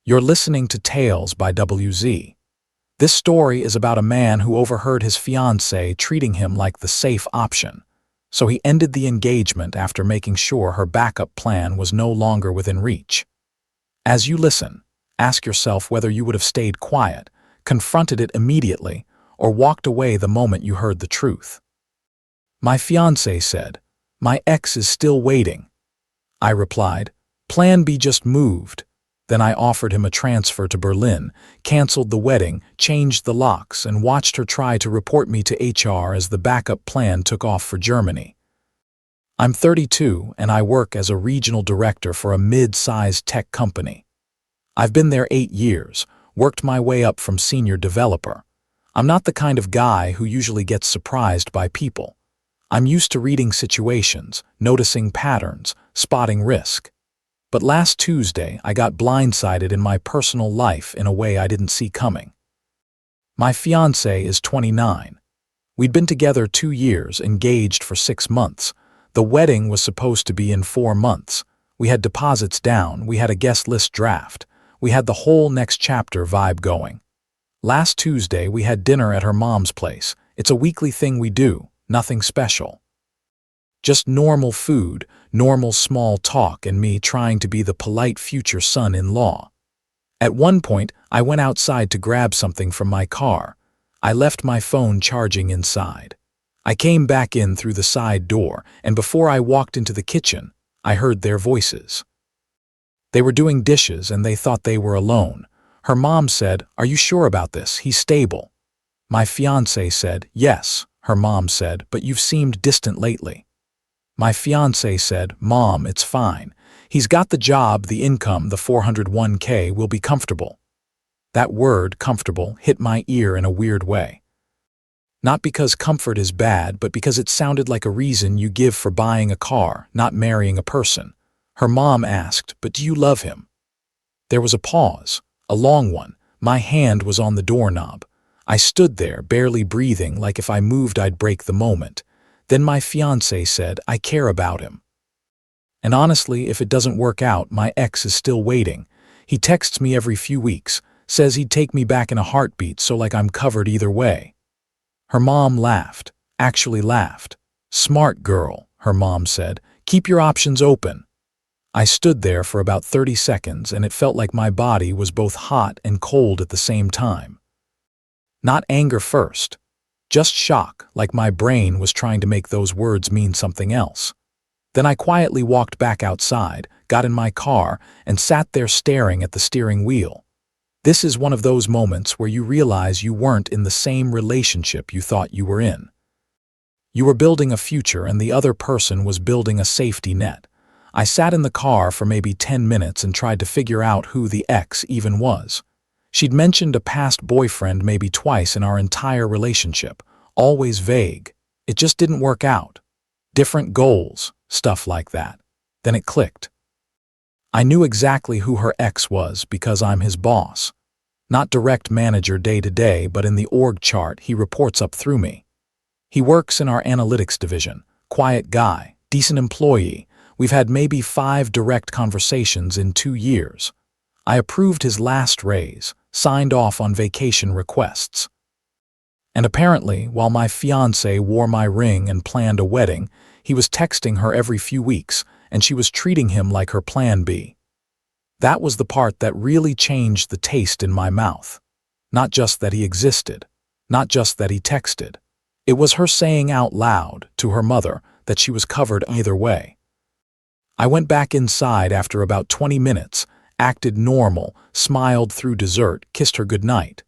You're listening to Tales by WZ. This story is about a man who overheard his fiancée treating him like the safe option, so he ended the engagement after making sure her backup plan was no longer within reach. As you listen, ask yourself whether you would have stayed quiet, confronted it immediately, or walked away the moment you heard the truth. My fiancé said, "My ex is still waiting." I replied, "Plan B just moved." Then I offered him a transfer to Berlin, canceled the wedding, changed the locks, and watched her try to report me to HR as the backup plan took off for Germany. I'm 32 and I work as a regional director for a mid-sized tech company. I've been there 8 years, worked my way up from senior developer. I'm not the kind of guy who usually gets surprised by people. I'm used to reading situations, noticing patterns, spotting risk. But last Tuesday, I got blindsided in my personal life in a way I didn't see coming. My fiancé is 29. We'd been together 2 years, engaged for 6 months. The wedding was supposed to be in 4 months. We had deposits down, we had a guest list draft. We had the whole next chapter vibe going. Last Tuesday, we had dinner at her mom's place. It's a weekly thing we do, nothing special. Just normal food, normal small talk, and me trying to be the polite future son-in-law. At one point, I went outside to grab something from my car. I left my phone charging inside. I came back in through the side door, and before I walked into the kitchen, I heard their voices. They were doing dishes and they thought they were alone. Her mom said, "Are you sure about this? He's stable." My fiancé said, "Yes," her mom said, "but you've seemed distant lately." My fiancé said, "Mom, it's fine. He's got the job, the income, the 401k will be comfortable." That word, comfortable, hit my ear in a weird way. Not because comfort is bad, but because it sounded like a reason you give for buying a car, not marrying a person. Her mom asked, "But do you love him?" There was a pause, a long one. My hand was on the doorknob. I stood there, barely breathing, like if I moved I'd break the moment. Then my fiancé said, "I care about him. And honestly, if it doesn't work out, my ex is still waiting. He texts me every few weeks, says he'd take me back in a heartbeat, so like I'm covered either way." Her mom laughed, actually laughed. "Smart girl," her mom said. "Keep your options open." I stood there for about 30 seconds and it felt like my body was both hot and cold at the same time. Not anger first. Just shock, like my brain was trying to make those words mean something else. Then I quietly walked back outside, got in my car, and sat there staring at the steering wheel. This is one of those moments where you realize you weren't in the same relationship you thought you were in. You were building a future and the other person was building a safety net. I sat in the car for maybe 10 minutes and tried to figure out who the ex even was. She'd mentioned a past boyfriend maybe twice in our entire relationship, always vague. It just didn't work out. Different goals, stuff like that. Then it clicked. I knew exactly who her ex was because I'm his boss. Not direct manager day to day, but in the org chart he reports up through me. He works in our analytics division, quiet guy, decent employee. We've had maybe 5 direct conversations in 2 years. I approved his last raise, signed off on vacation requests. And apparently, while my fiancé wore my ring and planned a wedding, he was texting her every few weeks, and she was treating him like her plan B. That was the part that really changed the taste in my mouth. Not just that he existed, not just that he texted. It was her saying out loud, to her mother, that she was covered either way. I went back inside after about 20 minutes, acted normal, smiled through dessert, kissed her goodnight.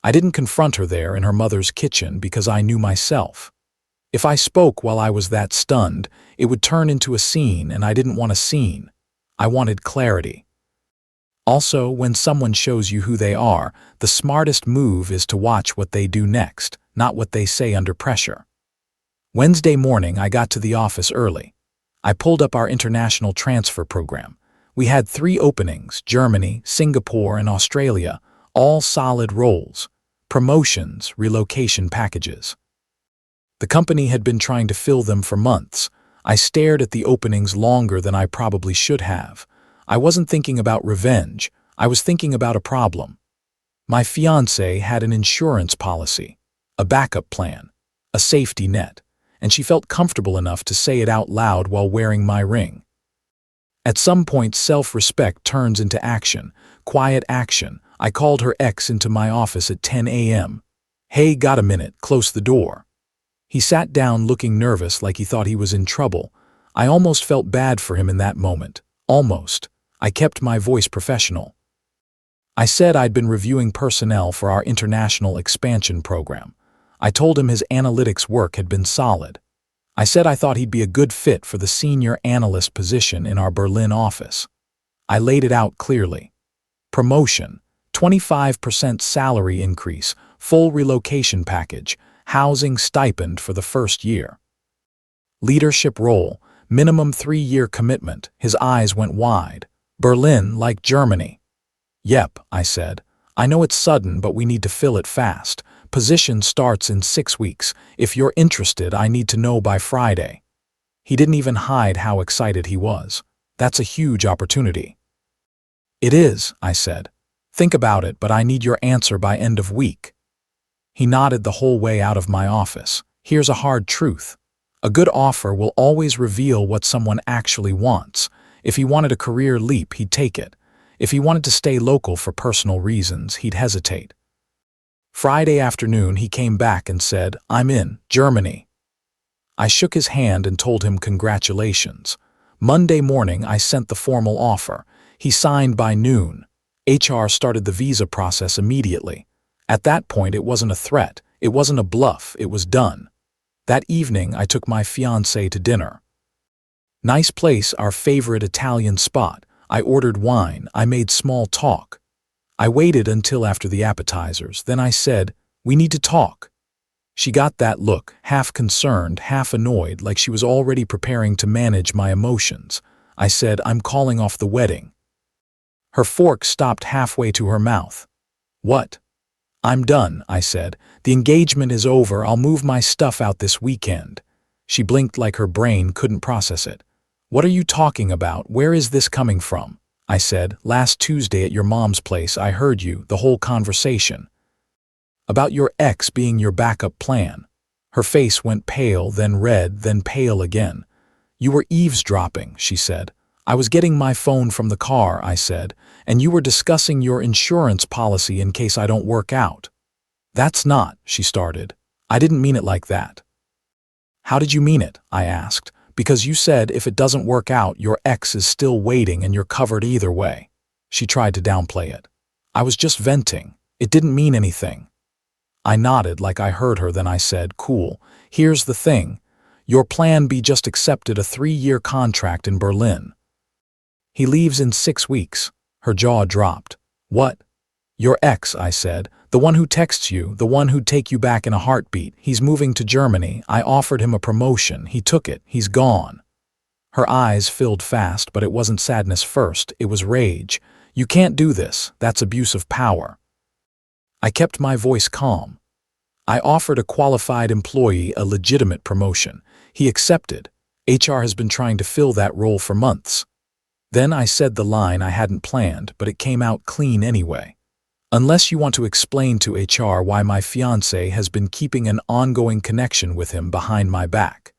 I didn't confront her there in her mother's kitchen because I knew myself. If I spoke while I was that stunned, it would turn into a scene, and I didn't want a scene. I wanted clarity. Also, when someone shows you who they are, the smartest move is to watch what they do next, not what they say under pressure. Wednesday morning, I got to the office early. I pulled up our international transfer program. We had 3 openings, Germany, Singapore, and Australia, all solid roles, promotions, relocation packages. The company had been trying to fill them for months. I stared at the openings longer than I probably should have. I wasn't thinking about revenge. I was thinking about a problem. My fiancée had an insurance policy, a backup plan, a safety net, and she felt comfortable enough to say it out loud while wearing my ring. At some point, self-respect turns into action, quiet action. I called her ex into my office at 10 a.m. "Hey, got a minute, close the door." He sat down looking nervous like he thought he was in trouble. I almost felt bad for him in that moment. Almost. I kept my voice professional. I said I'd been reviewing personnel for our international expansion program. I told him his analytics work had been solid. I said I thought he'd be a good fit for the senior analyst position in our Berlin office. I laid it out clearly. Promotion, 25% salary increase, full relocation package, housing stipend for the first year. Leadership role, minimum 3-year commitment. His eyes went wide. Berlin, like Germany. "Yep," I said. "I know it's sudden, but we need to fill it fast. Position starts in 6 weeks. If you're interested, I need to know by Friday." He didn't even hide how excited he was. "That's a huge opportunity." "It is," I said. "Think about it, but I need your answer by end of week." He nodded the whole way out of my office. "Here's a hard truth. A good offer will always reveal what someone actually wants. If he wanted a career leap, he'd take it. If he wanted to stay local for personal reasons, he'd hesitate." Friday afternoon, he came back and said, "I'm in Germany." I shook his hand and told him congratulations. Monday morning, I sent the formal offer. He signed by noon. HR started the visa process immediately. At that point, it wasn't a threat. It wasn't a bluff. It was done. That evening, I took my fiancée to dinner. Nice place, our favorite Italian spot. I ordered wine. I made small talk. I waited until after the appetizers. Then I said, "We need to talk." She got that look, half concerned, half annoyed, like she was already preparing to manage my emotions. I said, "I'm calling off the wedding." Her fork stopped halfway to her mouth. "What?" "I'm done," I said. "The engagement is over. I'll move my stuff out this weekend." She blinked like her brain couldn't process it. "What are you talking about? Where is this coming from?" I said, "Last Tuesday at your mom's place, I heard you, the whole conversation. About your ex being your backup plan." Her face went pale, then red, then pale again. "You were eavesdropping," she said. "I was getting my phone from the car," I said, "and you were discussing your insurance policy in case I don't work out." "That's not," she started. "I didn't mean it like that." "How did you mean it?" I asked. "Because you said if it doesn't work out, your ex is still waiting and you're covered either way." She tried to downplay it. "I was just venting. It didn't mean anything." I nodded like I heard her, then I said, "Cool. Here's the thing. Your plan B just accepted a 3-year contract in Berlin. He leaves in 6 weeks. Her jaw dropped. "What?" "Your ex," I said. "The one who texts you, the one who'd take you back in a heartbeat. He's moving to Germany. I offered him a promotion. He took it. He's gone." Her eyes filled fast, but it wasn't sadness first. It was rage. "You can't do this. That's abuse of power." I kept my voice calm. "I offered a qualified employee a legitimate promotion. He accepted. HR has been trying to fill that role for months." Then I said the line I hadn't planned, but it came out clean anyway. "Unless you want to explain to HR why my fiancée has been keeping an ongoing connection with him behind my back."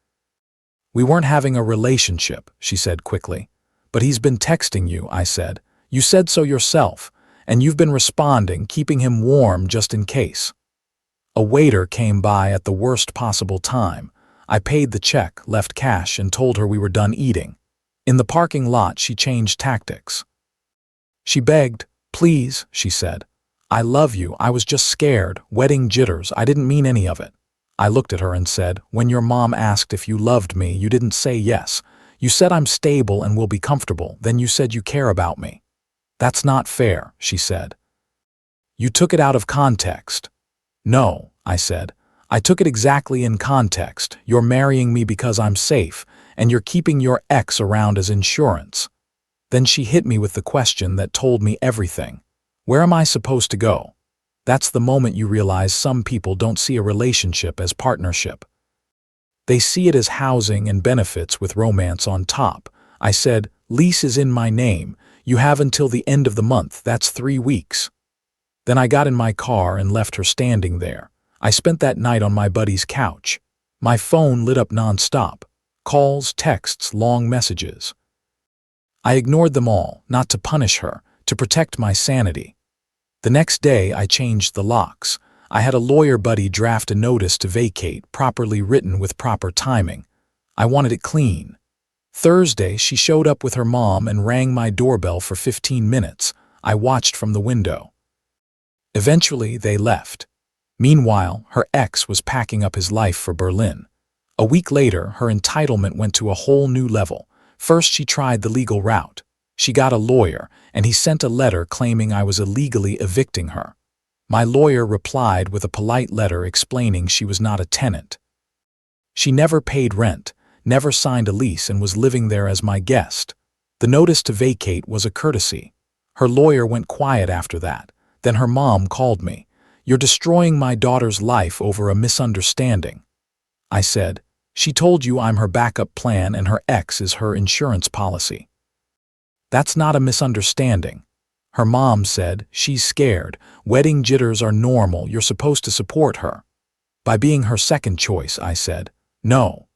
"We weren't having a relationship," she said quickly. "But he's been texting you," I said. "You said so yourself, and you've been responding, keeping him warm just in case." A waiter came by at the worst possible time. I paid the check, left cash, and told her we were done eating. In the parking lot, she changed tactics. She begged. "Please," she said. "I love you. I was just scared. Wedding jitters. I didn't mean any of it." I looked at her and said, "When your mom asked if you loved me, you didn't say yes. You said I'm stable and will be comfortable. Then you said you care about me." "That's not fair," she said. "You took it out of context." "No," I said. "I took it exactly in context. You're marrying me because I'm safe, and you're keeping your ex around as insurance." Then she hit me with the question that told me everything. "Where am I supposed to go?" That's the moment you realize some people don't see a relationship as partnership. They see it as housing and benefits with romance on top. I said, "Lease is in my name. You have until the end of the month, that's 3 weeks. Then I got in my car and left her standing there. I spent that night on my buddy's couch. My phone lit up nonstop. Calls, texts, long messages. I ignored them all, not to punish her, to protect my sanity. The next day, I changed the locks. I had a lawyer buddy draft a notice to vacate, properly written with proper timing. I wanted it clean. Thursday, she showed up with her mom and rang my doorbell for 15 minutes. I watched from the window. Eventually, they left. Meanwhile, her ex was packing up his life for Berlin. A week later, her entitlement went to a whole new level. First, she tried the legal route. She got a lawyer, and he sent a letter claiming I was illegally evicting her. My lawyer replied with a polite letter explaining she was not a tenant. She never paid rent, never signed a lease, and was living there as my guest. The notice to vacate was a courtesy. Her lawyer went quiet after that. Then her mom called me. "You're destroying my daughter's life over a misunderstanding." I said, "She told you I'm her backup plan and her ex is her insurance policy." "That's not a misunderstanding." Her mom said, "She's scared. Wedding jitters are normal. You're supposed to support her." "By being her second choice," I said. "No."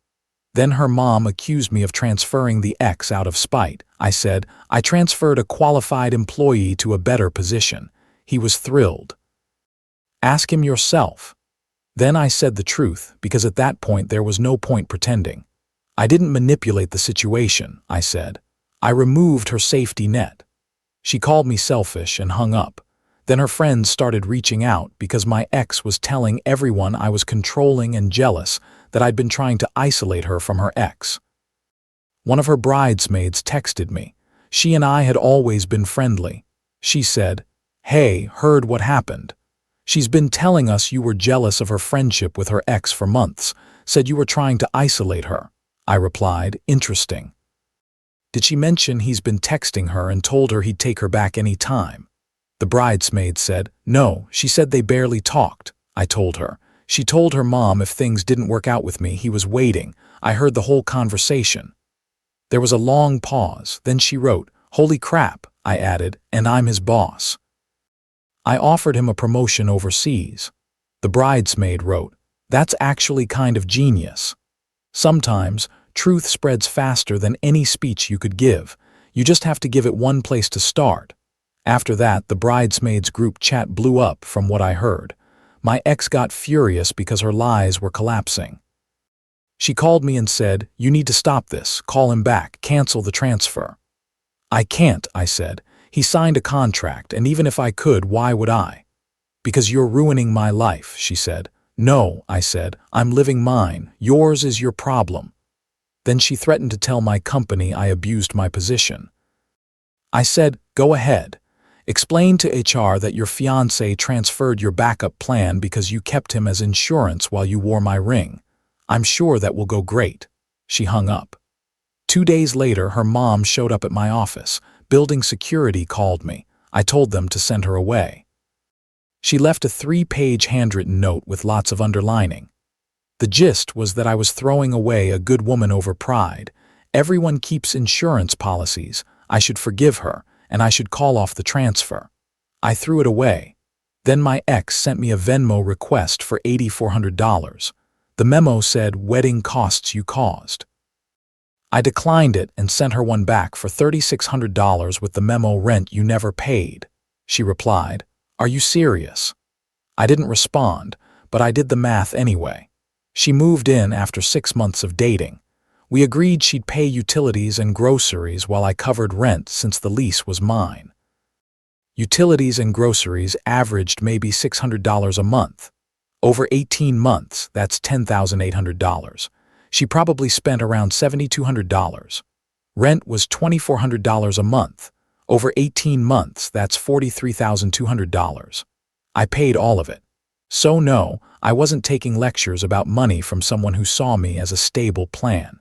Then her mom accused me of transferring the ex out of spite. I said, "I transferred a qualified employee to a better position." He was thrilled. "Ask him yourself." Then I said the truth, because at that point there was no point pretending. "I didn't manipulate the situation," I said. "I removed her safety net." She called me selfish and hung up. Then her friends started reaching out because my ex was telling everyone I was controlling and jealous, that I'd been trying to isolate her from her ex. One of her bridesmaids texted me. She and I had always been friendly. She said, "Hey, heard what happened. She's been telling us you were jealous of her friendship with her ex for months, said you were trying to isolate her." I replied, "Interesting." "Did she mention he's been texting her and told her he'd take her back any time?" The bridesmaid said, "No, she said they barely talked." I told her. "She told her mom if things didn't work out with me, he was waiting. I heard the whole conversation." There was a long pause. Then she wrote, "Holy crap," I added, "and I'm his boss." I offered him a promotion overseas. The bridesmaid wrote, "That's actually kind of genius." Sometimes, truth spreads faster than any speech you could give. You just have to give it one place to start. After that, the bridesmaids group chat blew up from what I heard. My ex got furious because her lies were collapsing. She called me and said, "You need to stop this, call him back, cancel the transfer." "I can't," I said. "He signed a contract, and even if I could, why would I?" "Because you're ruining my life," she said. "No," I said, "I'm living mine. Yours is your problem." Then she threatened to tell my company I abused my position. I said, "Go ahead. Explain to HR that your fiancé transferred your backup plan because you kept him as insurance while you wore my ring. I'm sure that will go great." She hung up. 2 days later, her mom showed up at my office. Building security called me. I told them to send her away. She left a 3-page handwritten note with lots of underlining. The gist was that I was throwing away a good woman over pride. Everyone keeps insurance policies. I should forgive her, and I should call off the transfer. I threw it away. Then my ex sent me a Venmo request for $8,400. The memo said, "Wedding costs you caused." I declined it and sent her one back for $3,600 with the memo, "Rent you never paid." She replied, "Are you serious?" I didn't respond, but I did the math anyway. She moved in after 6 months of dating. We agreed she'd pay utilities and groceries while I covered rent since the lease was mine. Utilities and groceries averaged maybe $600 a month. Over 18 months, that's $10,800. She probably spent around $7,200. Rent was $2,400 a month. Over 18 months, that's $43,200. I paid all of it. So no, I wasn't taking lectures about money from someone who saw me as a stable plan.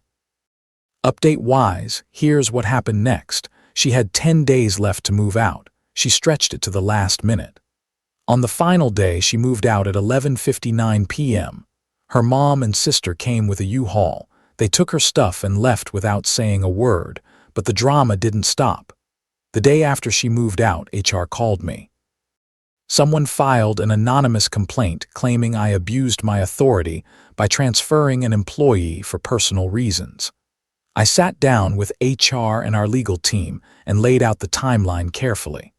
Update-wise, here's what happened next. She had 10 days left to move out. She stretched it to the last minute. On the final day, she moved out at 11:59 p.m. Her mom and sister came with a U-Haul. They took her stuff and left without saying a word, but the drama didn't stop. The day after she moved out, HR called me. Someone filed an anonymous complaint claiming I abused my authority by transferring an employee for personal reasons. I sat down with HR and our legal team and laid out the timeline carefully.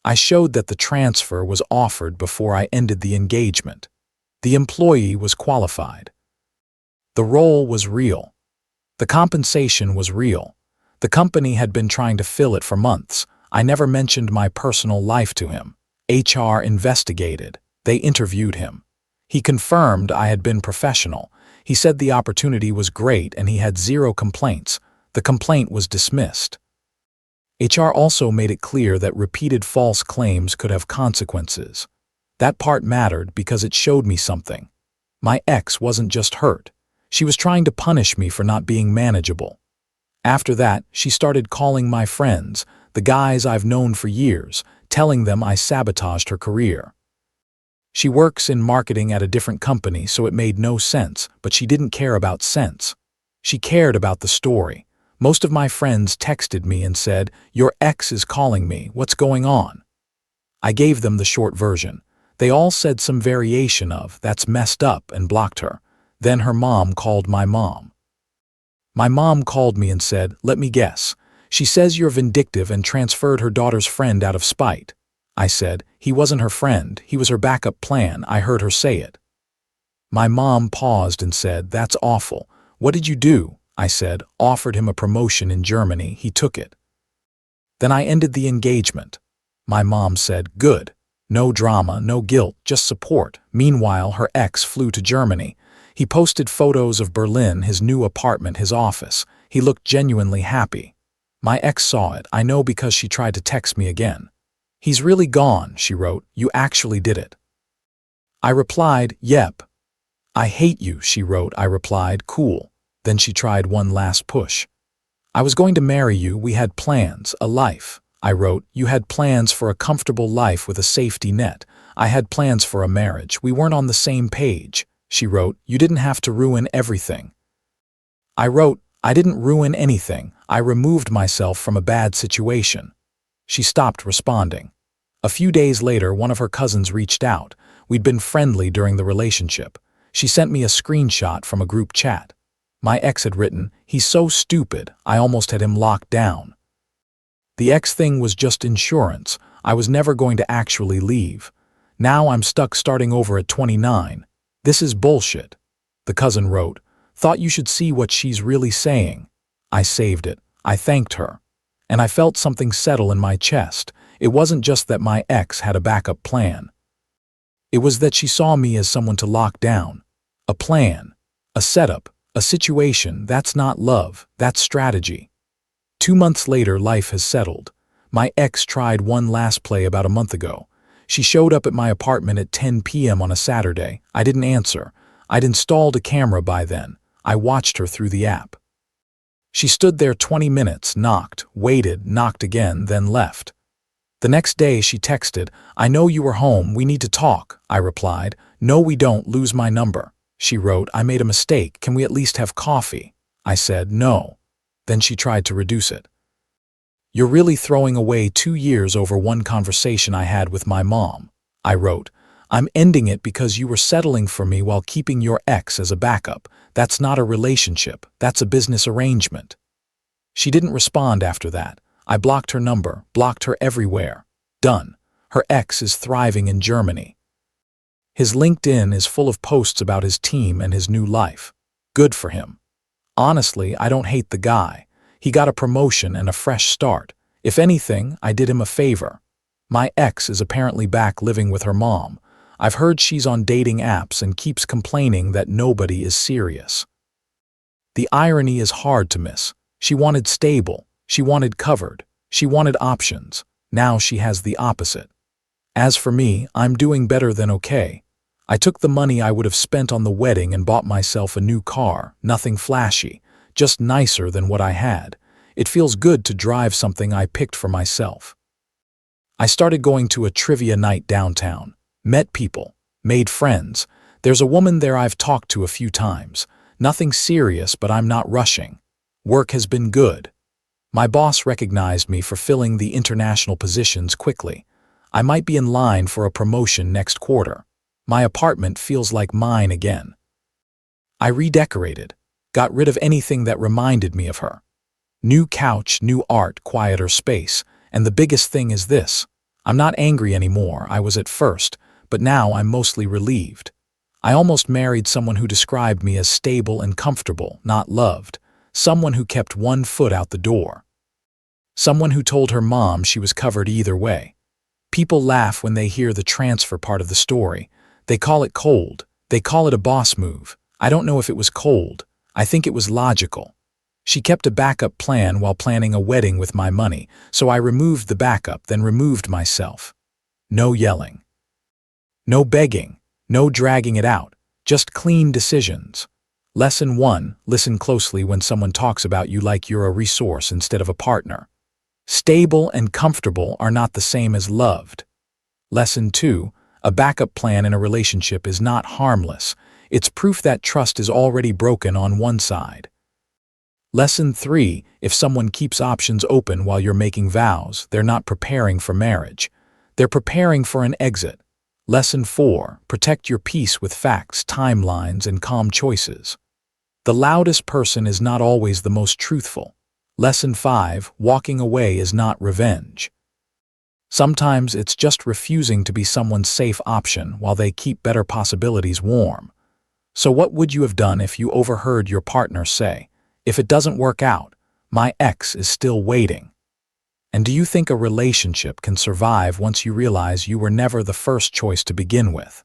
I showed that the transfer was offered before I ended the engagement. The employee was qualified. The role was real. The compensation was real. The company had been trying to fill it for months. I never mentioned my personal life to him. HR investigated. They interviewed him. He confirmed I had been professional. He said the opportunity was great and he had 0 complaints. The complaint was dismissed. HR also made it clear that repeated false claims could have consequences. That part mattered because it showed me something. My ex wasn't just hurt. She was trying to punish me for not being manageable. After that, she started calling my friends, the guys I've known for years, telling them I sabotaged her career. She works in marketing at a different company, so it made no sense, but she didn't care about sense. She cared about the story. Most of my friends texted me and said, "Your ex is calling me, what's going on?" I gave them the short version. They all said some variation of, "That's messed up," and blocked her. Then her mom called my mom. My mom called me and said, "Let me guess. She says you're vindictive and transferred her daughter's friend out of spite." I said, "He wasn't her friend, he was her backup plan, I heard her say it." My mom paused and said, "That's awful. What did you do?" I said, "Offered him a promotion in Germany, he took it." Then I ended the engagement. My mom said, "Good. No drama, no guilt, just support." Meanwhile, her ex flew to Germany. He posted photos of Berlin, his new apartment, his office. He looked genuinely happy. My ex saw it, I know because she tried to text me again. "He's really gone," she wrote. "You actually did it." I replied, "Yep." "I hate you," she wrote. I replied, "Cool." Then she tried one last push. "I was going to marry you, we had plans, a life." I wrote, "You had plans for a comfortable life with a safety net. I had plans for a marriage. We weren't on the same page." She wrote, "You didn't have to ruin everything." I wrote, "I didn't ruin anything. I removed myself from a bad situation." She stopped responding. A few days later, one of her cousins reached out. We'd been friendly during the relationship. She sent me a screenshot from a group chat. My ex had written, "He's so stupid, I almost had him locked down." The ex thing was just insurance. I was never going to actually leave. Now I'm stuck starting over at 29. This is bullshit. The cousin wrote, "Thought you should see what she's really saying." I saved it. I thanked her. And I felt something settle in my chest. It wasn't just that my ex had a backup plan. It was that she saw me as someone to lock down. A plan. A setup. A situation. That's not love. That's strategy. 2 months later, life has settled. My ex tried one last play about a month ago. She showed up at my apartment at 10 p.m. on a Saturday. I didn't answer. I'd installed a camera by then. I watched her through the app. She stood there 20 minutes, knocked, waited, knocked again, then left. The next day she texted, "I know you were home, we need to talk." I replied, "No we don't, lose my number." She wrote, "I made a mistake, can we at least have coffee?" I said, "No." Then she tried to reduce it. "You're really throwing away 2 years over one conversation I had with my mom." I wrote, "I'm ending it because you were settling for me while keeping your ex as a backup. That's not a relationship, that's a business arrangement." She didn't respond after that. I blocked her number, blocked her everywhere. Done. Her ex is thriving in Germany. His LinkedIn is full of posts about his team and his new life. Good for him. Honestly, I don't hate the guy. He got a promotion and a fresh start. If anything, I did him a favor. My ex is apparently back living with her mom. I've heard she's on dating apps and keeps complaining that nobody is serious. The irony is hard to miss. She wanted stable. She wanted covered. She wanted options. Now she has the opposite. As for me, I'm doing better than okay. I took the money I would have spent on the wedding and bought myself a new car, nothing flashy, just nicer than what I had. It feels good to drive something I picked for myself. I started going to a trivia night downtown, met people, made friends. There's a woman there I've talked to a few times. Nothing serious, but I'm not rushing. Work has been good. My boss recognized me for filling the international positions quickly. I might be in line for a promotion next quarter. My apartment feels like mine again. I redecorated, got rid of anything that reminded me of her. New couch, new art, quieter space, and the biggest thing is this. I'm not angry anymore, I was at first, but now I'm mostly relieved. I almost married someone who described me as stable and comfortable, not loved. Someone who kept one foot out the door. Someone who told her mom she was covered either way. People laugh when they hear the transfer part of the story. They call it cold. They call it a boss move. I don't know if it was cold. I think it was logical. She kept a backup plan while planning a wedding with my money, so I removed the backup, then removed myself. No yelling. No begging. No dragging it out. Just clean decisions. Lesson 1. Listen closely when someone talks about you like you're a resource instead of a partner. Stable and comfortable are not the same as loved. Lesson 2. A backup plan in a relationship is not harmless. It's proof that trust is already broken on one side. Lesson 3. If someone keeps options open while you're making vows, they're not preparing for marriage. They're preparing for an exit. Lesson 4. Protect your peace with facts, timelines, and calm choices. The loudest person is not always the most truthful. Lesson 5. Walking away is not revenge. Sometimes it's just refusing to be someone's safe option while they keep better possibilities warm. So what would you have done if you overheard your partner say, "If it doesn't work out, my ex is still waiting"? And do you think a relationship can survive once you realize you were never the first choice to begin with?